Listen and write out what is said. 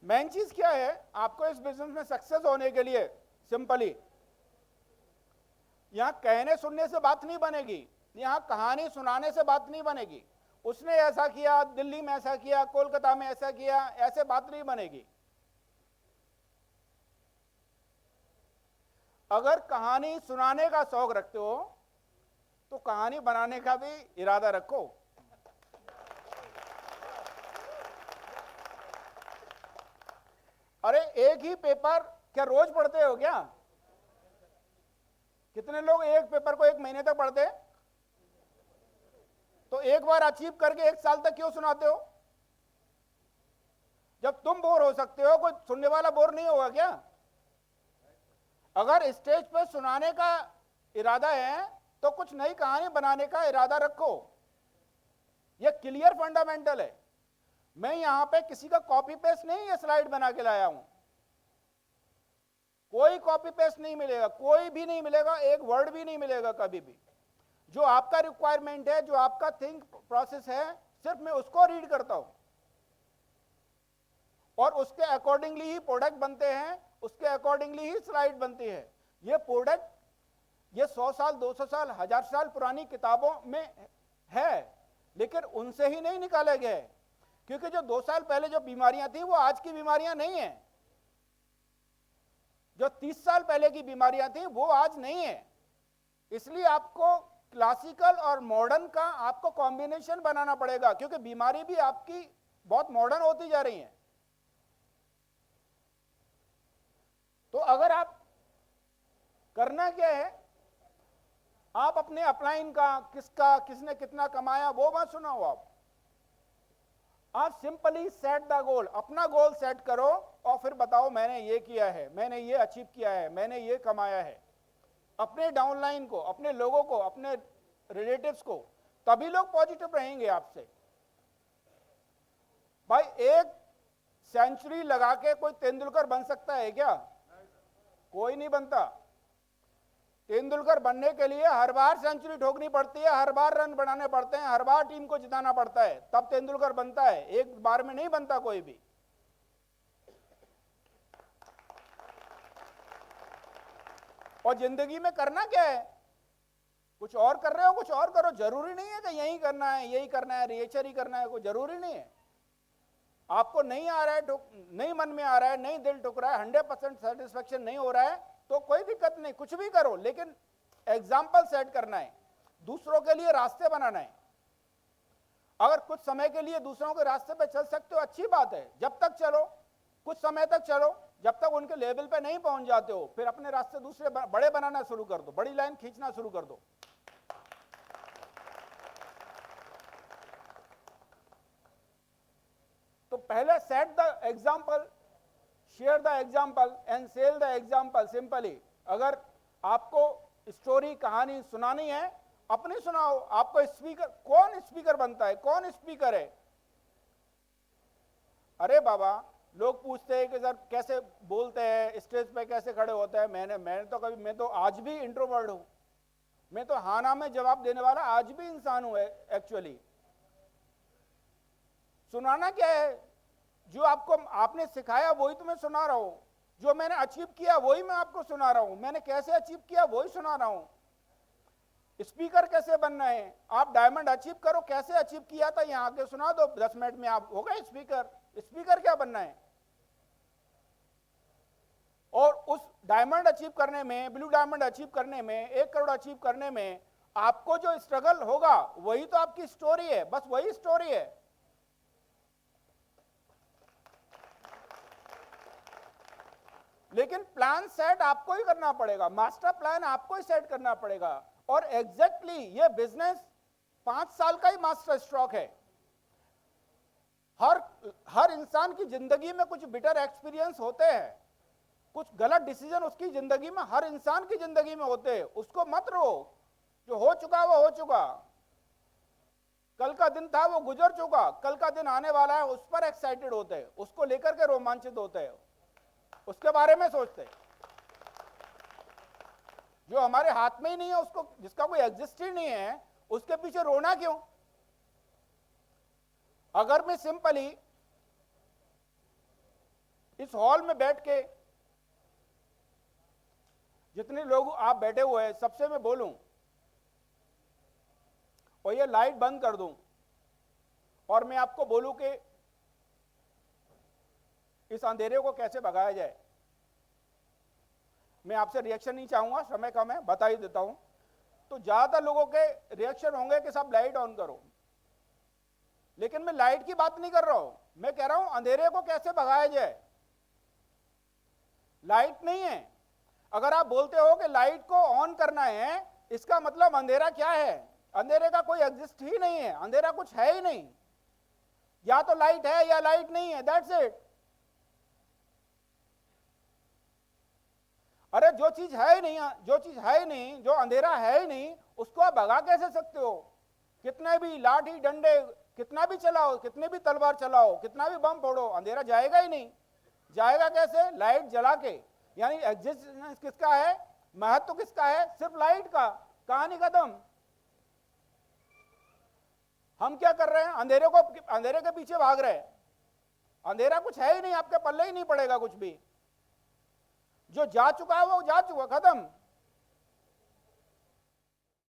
Main चीज क्या है, आपको इस बिजनेस में सक्सेस होने के लिए सिंपली यहां कहने सुनने से बात नहीं बनेगी, यहां कहानी सुनाने से बात नहीं बनेगी। उसने ऐसा किया, दिल्ली में ऐसा किया, कोलकाता में ऐसा किया, ऐसे बात नहीं बनेगी। अगर कहानी सुनाने का शौक रखते हो तो कहानी बनाने का भी इरादा रखो। अरे एक ही पेपर क्या रोज पढ़ते हो क्या? कितने लोग एक पेपर को 1 महीने तक पढ़ते हैं? तो एक बार अचीव करके 1 साल तक क्यों सुनाते हो? जब तुम बोर हो सकते हो, कोई सुनने वाला बोर नहीं होगा क्या? अगर स्टेज पर सुनाने का इरादा है तो कुछ नई कहानी बनाने का इरादा रखो। यह क्लियर फंडामेंटल है। मैं यहां पे किसी का कॉपी पेस्ट नहीं ये स्लाइड बना के लाया हूं। कोई कॉपी पेस्ट नहीं मिलेगा, कोई भी नहीं मिलेगा, एक वर्ड भी नहीं मिलेगा कभी भी। जो आपका रिक्वायरमेंट है, जो आपका थिंक प्रोसेस है, सिर्फ मैं उसको रीड करता हूं और उसके अकॉर्डिंगली ही प्रोडक्ट बनते हैं, उसके अकॉर्डिंगली ही स्लाइड बनती है। ये प्रोडक्ट ये 100 साल 200 साल 1000 साल पुरानी किताबों में है, लेकिन उनसे ही नहीं निकाले गए, क्योंकि जो 2 साल पहले जो बीमारियां थी वो आज की बीमारियां नहीं है। जो 30 साल पहले की बीमारियां थी वो आज नहीं है। इसलिए आपको क्लासिकल और मॉडर्न का आपको कॉम्बिनेशन बनाना पड़ेगा, क्योंकि बीमारी भी आपकी बहुत मॉडर्न होती जा रही है। तो अगर आप करना क्या है, आप अपने अपलाइन का, किसका किसने कितना कमाया वो मत सुनाओ। आप सिंपली सेट द गोल, अपना गोल सेट करो और फिर बताओ मैंने ये किया है, मैंने ये अचीव किया है, मैंने ये कमाया है। अपने डाउनलाइन को, अपने लोगों को, अपने रिलेटिव्स को, तभी लोग पॉजिटिव रहेंगे आपसे। भाई 1 सेंचुरी लगा के कोई तेंदुलकर बन सकता है क्या? कोई नहीं बनता। तेंदुलकर बनने के लिए हर बार सेंचुरी ठोकनी पड़ती है, हर बार रन बनाने पड़ते हैं, हर बार टीम को जिताना पड़ता है, तब तेंदुलकर बनता है। एक बार में नहीं बनता कोई भी। और जिंदगी में करना क्या है? कुछ और कर रहे हो, कुछ और करो। जरूरी नहीं है कि यही करना है, यही करना है, रिएचर ही करना है, कोई जरूरी नहीं है। आपको नहीं आ रहा है, नहीं मन में आ रहा है, नहीं दिल टुक रहा है, 100% सेटिस्फेक्शन नहीं हो रहा है, तो कोई दिक्कत नहीं, कुछ भी करो, लेकिन एग्जाम्पल सेट करना है, दूसरों के लिए रास्ते बनाना है। अगर कुछ समय के लिए दूसरों के रास्ते पे चल सकते हो, अच्छी बात है, जब तक चलो, कुछ समय तक चलो, जब तक उनके लेवल पे नहीं पहुंच जाते हो, फिर अपने रास्ते दूसरे बड़े बनाना शुरू कर दो, बड़ी लाइन खींचना शुरू कर दो। तो पहले set the example, share the example and sell the example. Simply अगर आपको स्टोरी कहानी सुनानी है, अपनी सुनाओ। आपको स्पीकर, कौन स्पीकर बनता है, कौन स्पीकर है? अरे बाबा, लोग पूछते हैं कि सर कैसे बोलते हैं, स्टेज पे कैसे खड़े होते हैं। मैं तो आज भी इंट्रोवर्ट हूं। मैं तो हाँ ना में जवाब देने वाला आज भी इंसान हूं एक्चुअली। सुनाना क्या है? जो आपको आपने सिखाया वही तो मैं सुना रहा हूं, जो मैंने अचीव किया वही मैं आपको सुना रहा हूं, मैंने कैसे अचीव किया वही सुना रहा हूं। स्पीकर कैसे बनना है? आप डायमंड अचीव करो, कैसे अचीव किया था यहां आके सुना दो, 10 मिनट में आप हो गए स्पीकर। स्पीकर क्या बनना है? और उस डायमंड अचीव करने में, ब्लू डायमंड अचीव करने में, 1 करोड़ अचीव करने में आपको जो स्ट्रगल होगा वही तो आपकी स्टोरी है, बस वही स्टोरी है। लेकिन प्लान सेट आपको ही करना पड़ेगा, मास्टर प्लान आपको ही सेट करना पड़ेगा। और एग्जैक्टली ये बिजनेस 5 साल का ही मास्टर स्ट्रोक है। हर इंसान की जिंदगी में कुछ बिटर एक्सपीरियंस होते हैं, कुछ गलत डिसीजन उसकी जिंदगी में, हर इंसान की जिंदगी में होते हैं। उसको मत रो, जो हो चुका वो हो चुका। कल का दिन था वो गुजर चुका, कल का दिन आने वाला है, उस पर एक्साइटेड होते हैं, उसको लेकर के रोमांचित होते हैं, उसके बारे में सोचते हैं। जो हमारे हाथ में ही नहीं है, उसको, जिसका कोई एग्जिस्ट ही नहीं है, उसके पीछे रोना क्यों? अगर मैं सिंपली इस हॉल में बैठ के जितने लोग आप बैठे हुए हैं सबसे मैं बोलूं और ये लाइट बंद कर दूं और मैं आपको बोलूं कि इस अंधेरे को कैसे भगाया जाए, मैं आपसे रिएक्शन नहीं चाहूंगा, समय कम है, बता ही देता हूं। तो ज्यादातर लोगों के रिएक्शन होंगे कि साहब लाइट ऑन करो, लेकिन मैं लाइट की बात नहीं कर रहा हूं, मैं कह रहा हूं अंधेरे को कैसे भगाया जाए। लाइट नहीं है, अगर आप बोलते हो कि लाइट को ऑन करना है, इसका मतलब अंधेरा क्या है? अंधेरे का कोई एग्जिस्ट ही नहीं है, अंधेरा कुछ है ही नहीं, या तो लाइट है या लाइट नहीं है, दैट्स इट। अरे जो चीज है ही नहीं, जो चीज है ही नहीं, जो अंधेरा है ही नहीं, उसको आप भगा कैसे सकते हो? कितने भी लाठी डंडे कितना भी चलाओ, कितने भी तलवार चलाओ, कितना भी बम फोड़ो, अंधेरा जाएगा ही नहीं। जाएगा कैसे? लाइट जला के। यानी एग्जिस्टेंस किसका है, महत्व किसका है? सिर्फ लाइट का। कहानी खत्म। हम क्या कर रहे हैं? अंधेरे के पीछे भाग रहे हैं। अंधेरा कुछ है ही नहीं, आपके पल्ले ही नहीं पड़ेगा कुछ भी। जो जा चुका है वो जा चुका, खत्म।